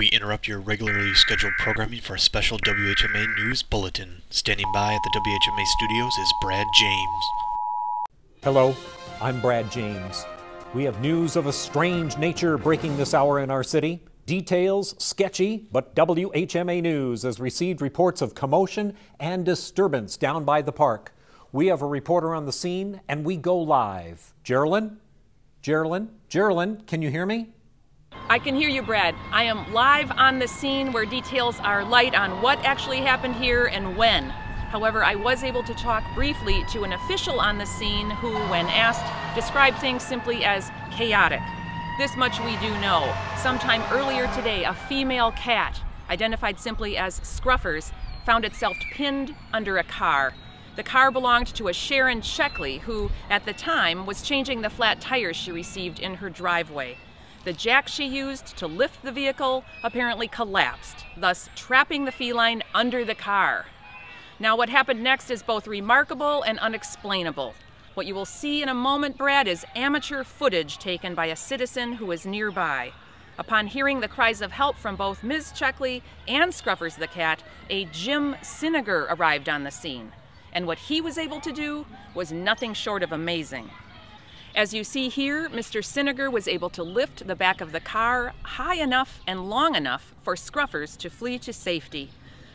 We interrupt your regularly scheduled programming for a special WHMA News Bulletin. Standing by at the WHMA studios is Brad James. Hello, I'm Brad James. We have news of a strange nature breaking this hour in our city. Details sketchy, but WHMA News has received reports of commotion and disturbance down by the park. We have a reporter on the scene, and we go live. Geraldine? Geraldine, can you hear me? I can hear you, Brad. I am live on the scene where details are light on what actually happened here and when. However, I was able to talk briefly to an official on the scene who, when asked, described things simply as chaotic. This much we do know. Sometime earlier today, a female cat, identified simply as Scruffers, found itself pinned under a car. The car belonged to a Sharon Sheckley, who, at the time, was changing the flat tires she received in her driveway. The jack she used to lift the vehicle apparently collapsed, thus trapping the feline under the car. Now, what happened next is both remarkable and unexplainable. What you will see in a moment, Brad, is amateur footage taken by a citizen who was nearby. Upon hearing the cries of help from both Ms. Sheckley and Scruffers the cat, a Jim Siniger arrived on the scene. And what he was able to do was nothing short of amazing. As you see here, Mr. Siniger was able to lift the back of the car high enough and long enough for Scruffers to flee to safety.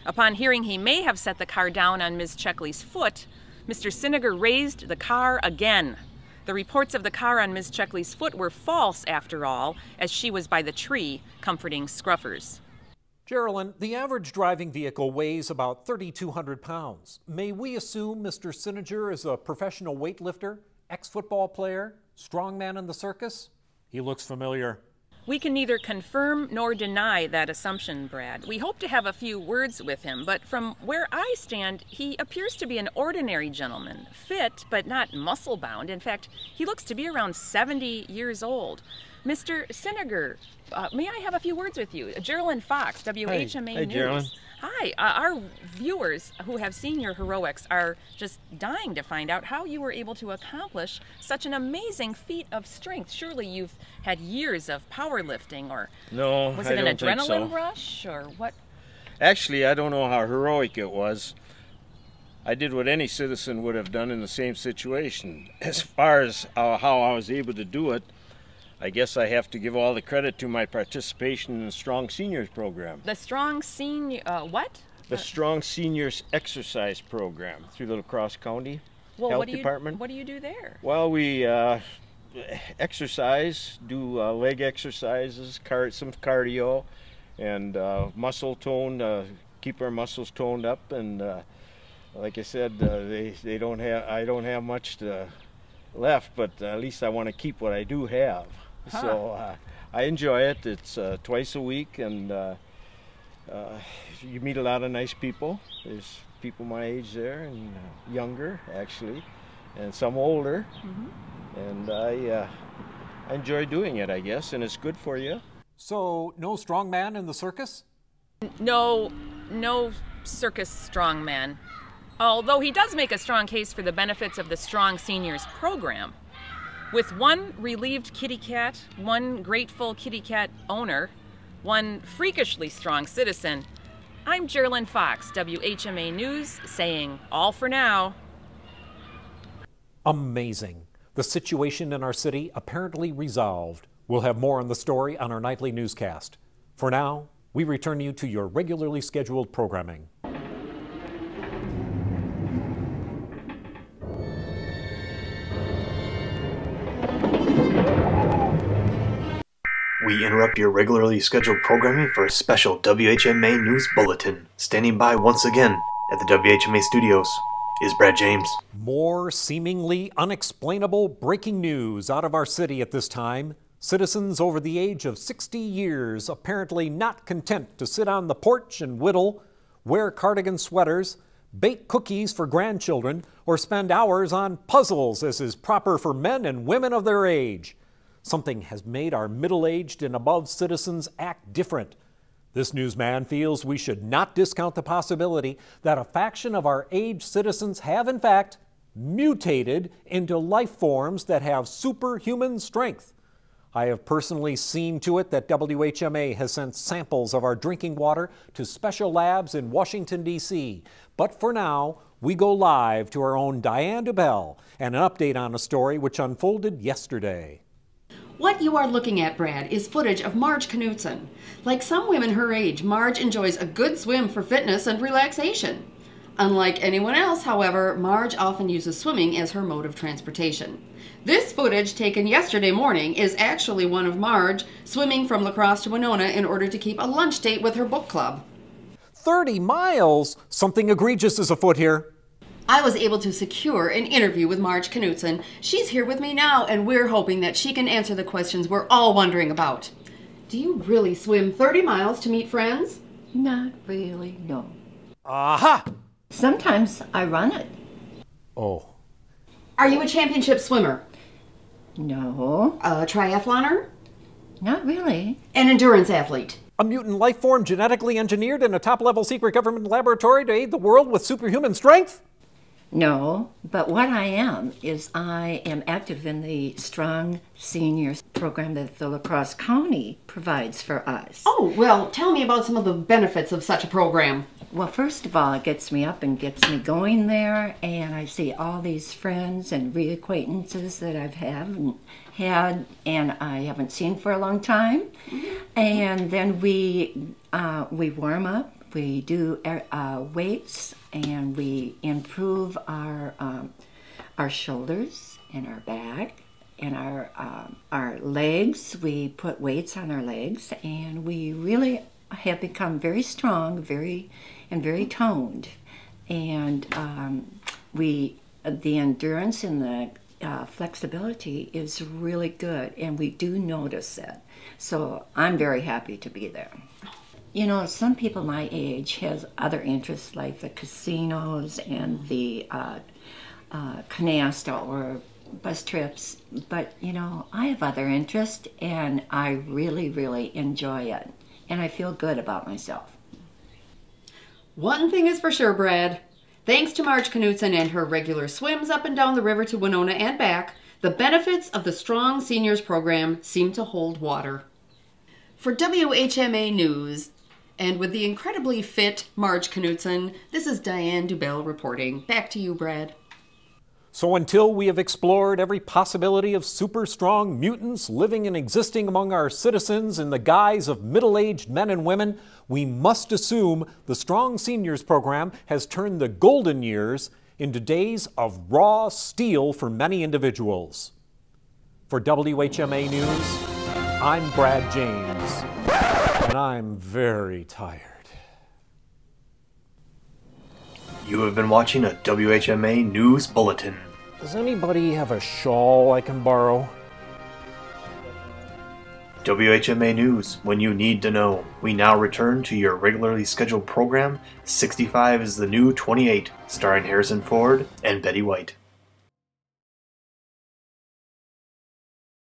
Upon hearing he may have set the car down on Ms. Sheckley's foot, Mr. Siniger raised the car again. The reports of the car on Ms. Sheckley's foot were false, after all, as she was by the tree comforting Scruffers. Geraldine, the average driving vehicle weighs about 3,200 pounds. May we assume Mr. Siniger is a professional weightlifter? Ex-football player, strongman in the circus? He looks familiar. We can neither confirm nor deny that assumption, Brad. We hope to have a few words with him, but from where I stand, he appears to be an ordinary gentleman, fit but not muscle-bound. In fact, he looks to be around 70 years old. Mr. Siniger, may I have a few words with you? Geraldine Fox, WHMA Hi, News. Geraldine. Hi, our viewers who have seen your heroics are just dying to find out how you were able to accomplish such an amazing feat of strength. Surely you've had years of powerlifting, or No, was I it an don't think so. adrenaline rush, or what? Actually, I don't know how heroic it was. I did what any citizen would have done in the same situation. As far as how I was able to do it, I guess I have to give all the credit to my participation in the Strong Seniors program. The Strong Senior, what? The Strong Seniors exercise program through the La Crosse County Health Department. What do you do there? Well, we exercise, do leg exercises, some cardio, and muscle tone, keep our muscles toned up. And like I said, I don't have much left, but at least I want to keep what I do have. Huh. So I enjoy it. It's twice a week, and you meet a lot of nice people. There's people my age there, and younger actually, and some older. Mm-hmm. And I enjoy doing it, I guess, and it's good for you. So, no strongman in the circus? No circus strongman. Although he does make a strong case for the benefits of the Strong Seniors program. With one relieved kitty cat, one grateful kitty cat owner, one freakishly strong citizen, I'm Geraldine Fox, WHMA News, saying all for now. Amazing. The situation in our city apparently resolved. We'll have more on the story on our nightly newscast. For now, we return you to your regularly scheduled programming. We interrupt your regularly scheduled programming for a special WHMA News Bulletin. Standing by once again at the WHMA studios is Brad James. More seemingly unexplainable breaking news out of our city at this time. Citizens over the age of 60 years apparently not content to sit on the porch and whittle, wear cardigan sweaters, bake cookies for grandchildren, or spend hours on puzzles as is proper for men and women of their age. Something has made our middle-aged and above citizens act different. This newsman feels we should not discount the possibility that a faction of our aged citizens have, in fact, mutated into life forms that have superhuman strength. I have personally seen to it that WHMA has sent samples of our drinking water to special labs in Washington, D.C. But for now, we go live to our own Diane Dubell and an update on a story which unfolded yesterday. What you are looking at, Brad, is footage of Marge Knutson. Like some women her age, Marge enjoys a good swim for fitness and relaxation. Unlike anyone else, however, Marge often uses swimming as her mode of transportation. This footage, taken yesterday morning, is actually one of Marge swimming from La Crosse to Winona in order to keep a lunch date with her book club. 30 miles? Something egregious is afoot here. I was able to secure an interview with Marge Knutson. She's here with me now, and we're hoping that she can answer the questions we're all wondering about. Do you really swim 30 miles to meet friends? Not really, no. Aha! Sometimes I run it. Oh. Are you a championship swimmer? No, A triathloner? not really. An endurance athlete? A mutant life form genetically engineered in a top-level secret government laboratory to aid the world with superhuman strength? No, but what I am is I am active in the Strong Seniors program that the La Crosse County provides for us. Oh, well, tell me about some of the benefits of such a program. Well, first of all, it gets me up and gets me going there, and I see all these friends and reacquaintances that I've had and I haven't seen for a long time. And then we warm up, we do weights, and we improve our shoulders and our back and our legs. We put weights on our legs, and we really have become very strong, very toned, and the endurance and the flexibility is really good, and we do notice it. So I'm very happy to be there. You know, some people my age has other interests like the casinos and the canasta or bus trips, but you know, I have other interests, and I really enjoy it, and I feel good about myself. One thing is for sure, Brad. Thanks to Marge Knutson and her regular swims up and down the river to Winona and back, the benefits of the Strong Seniors program seem to hold water. For WHMA News, and with the incredibly fit Marge Knutson, this is Diane Dubell reporting. Back to you, Brad. So until we have explored every possibility of super strong mutants living and existing among our citizens in the guise of middle-aged men and women, we must assume the Strong Seniors program has turned the golden years into days of raw steel for many individuals. For WHMA News, I'm Brad James, and I'm very tired. You have been watching a WHMA News Bulletin. Does anybody have a shawl I can borrow? WHMA News, when you need to know. We now return to your regularly scheduled program, 65 is the New 28, starring Harrison Ford and Betty White.